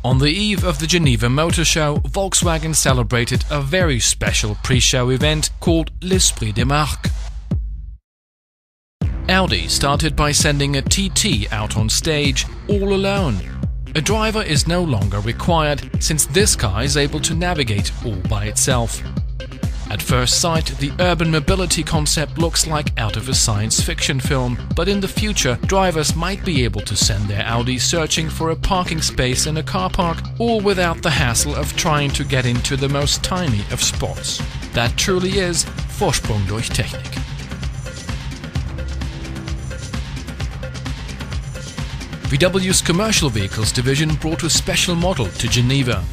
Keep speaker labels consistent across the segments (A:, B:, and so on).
A: On the eve of the Geneva Motor Show, Volkswagen celebrated a very special pre-show event called L'Esprit des Marques. Audi started by sending a TT out on stage all alone. A driver is no longer required, since this car is able to navigate all by itself. At first sight, the urban mobility concept looks like out of a science fiction film, but in the future, drivers might be able to send their Audi searching for a parking space in a car park, all without the hassle of trying to get into the most tiny of spots. That truly is Vorsprung durch Technik. VW's commercial vehicles division brought a special model to Geneva.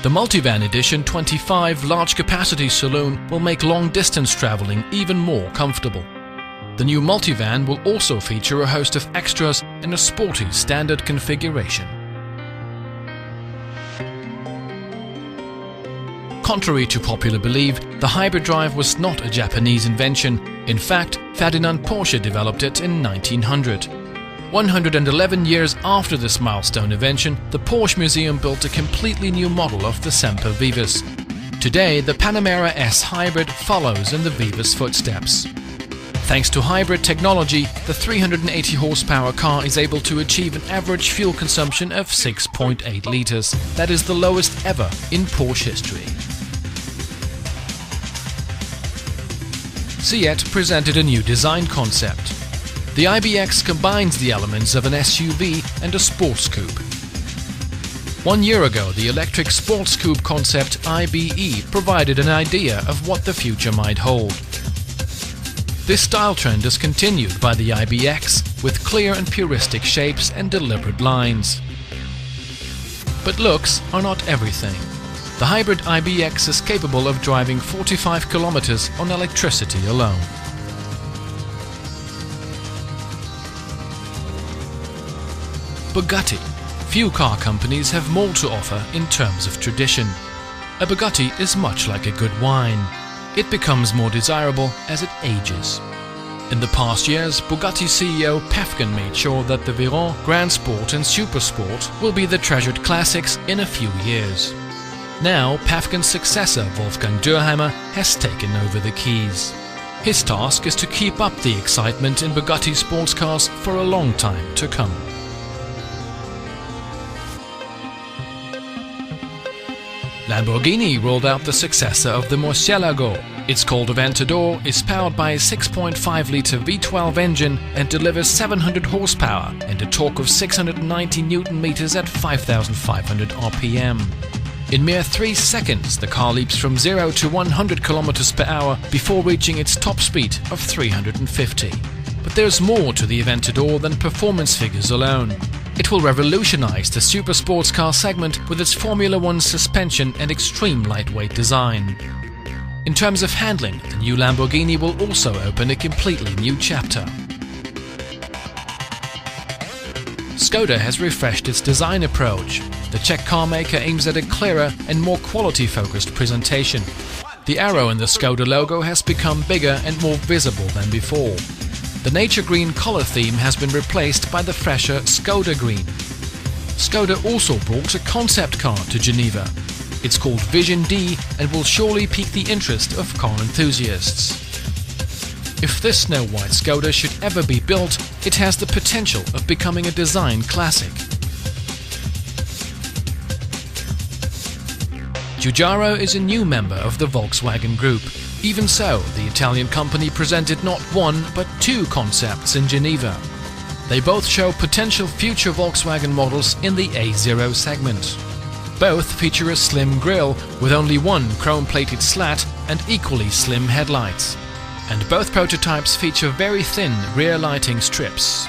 A: The Multivan Edition 25 large-capacity saloon will make long-distance traveling even more comfortable. The new Multivan will also feature a host of extras in a sporty standard configuration. Contrary to popular belief, the hybrid drive was not a Japanese invention. In fact, Ferdinand Porsche developed it in 1900. 111 years after this milestone invention, the Porsche Museum built a completely new model of the Semper Vivus. Today, the Panamera S Hybrid follows in the Vivus footsteps. Thanks to hybrid technology, the 380 horsepower car is able to achieve an average fuel consumption of 6.8 liters. That is the lowest ever in Porsche history. SEAT presented a new design concept. The IBX combines the elements of an SUV and a sports coupe. 1 year ago, the electric sports coupe concept IBE provided an idea of what the future might hold. This style trend is continued by the IBX with clear and puristic shapes and deliberate lines. But looks are not everything. The hybrid IBX is capable of driving 45 kilometers on electricity alone. Bugatti. Few car companies have more to offer in terms of tradition. A Bugatti is much like a good wine. It becomes more desirable as it ages. In the past years, Bugatti CEO Päffgen made sure that the Veyron, Grand Sport and Super Sport will be the treasured classics in a few years. Now, Päffgen's successor Wolfgang Dürheimer has taken over the keys. His task is to keep up the excitement in Bugatti sports cars for a long time to come. Lamborghini rolled out the successor of the Murcielago. Its called Aventador is powered by a 6.5-litre V12 engine and delivers 700 horsepower and a torque of 690 Nm at 5,500 RPM. In mere 3 seconds, the car leaps from 0 to 100 km per hour before reaching its top speed of 350. But there's more to the Aventador than performance figures alone. It will revolutionize the super sports car segment with its Formula One suspension and extreme lightweight design. In terms of handling, the new Lamborghini will also open a completely new chapter. Skoda has refreshed its design approach. The Czech car maker aims at a clearer and more quality-focused presentation. The arrow in the Skoda logo has become bigger and more visible than before. The nature green color theme has been replaced by the fresher Skoda green. Skoda also brought a concept car to Geneva. It's called Vision D and will surely pique the interest of car enthusiasts. If this snow-white Skoda should ever be built, it has the potential of becoming a design classic. Giugiaro is a new member of the Volkswagen Group. Even so, the Italian company presented not one but 2 concepts in Geneva. They both show potential future Volkswagen models in the A0 segment. Both feature a slim grille with only one chrome-plated slat and equally slim headlights. And both prototypes feature very thin rear lighting strips.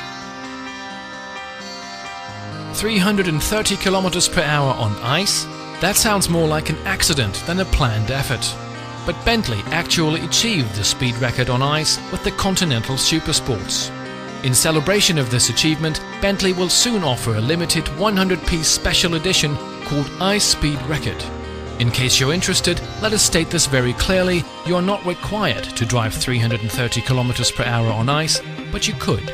A: 330 km per hour on ice? That sounds more like an accident than a planned effort. But Bentley actually achieved the speed record on ice with the Continental Supersports. In celebration of this achievement, Bentley will soon offer a limited 100-piece special edition called Ice Speed Record. In case you're interested, let us state this very clearly: you are not required to drive 330 km per hour on ice, but you could.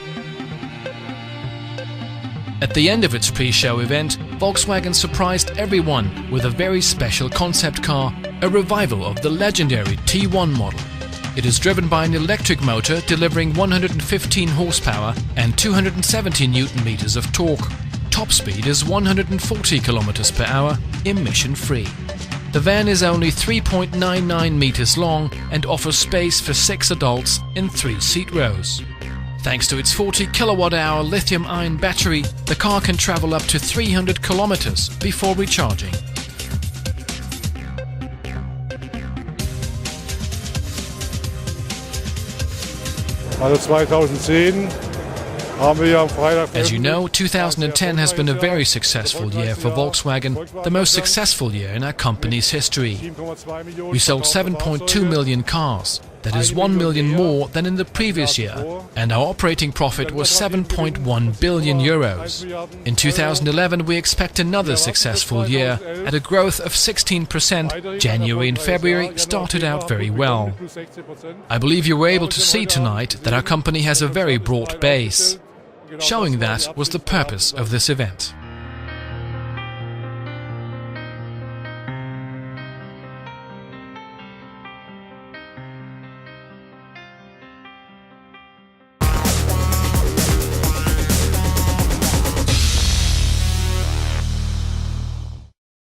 A: At the end of its pre-show event, Volkswagen surprised everyone with a very special concept car, a revival of the legendary T1 model. It is driven by an electric motor delivering 115 horsepower and 270 Nm of torque. Top speed is 140 km per hour, emission-free. The van is only 3.99 meters long and offers space for 6 adults in 3 seat rows. Thanks to its 40 kWh lithium-ion battery, the car can travel up to 300 kilometers before recharging. As you know, 2010 has been a very successful year for Volkswagen, the most successful year in our company's history. We sold 7.2 million cars. That is 1 million more than in the previous year, and our operating profit was 7.1 billion euros. In 2011 we expect another successful year. At a growth of 16%, January and February started out very well. I believe you were able to see tonight that our company has a very broad base. Showing that was the purpose of this event.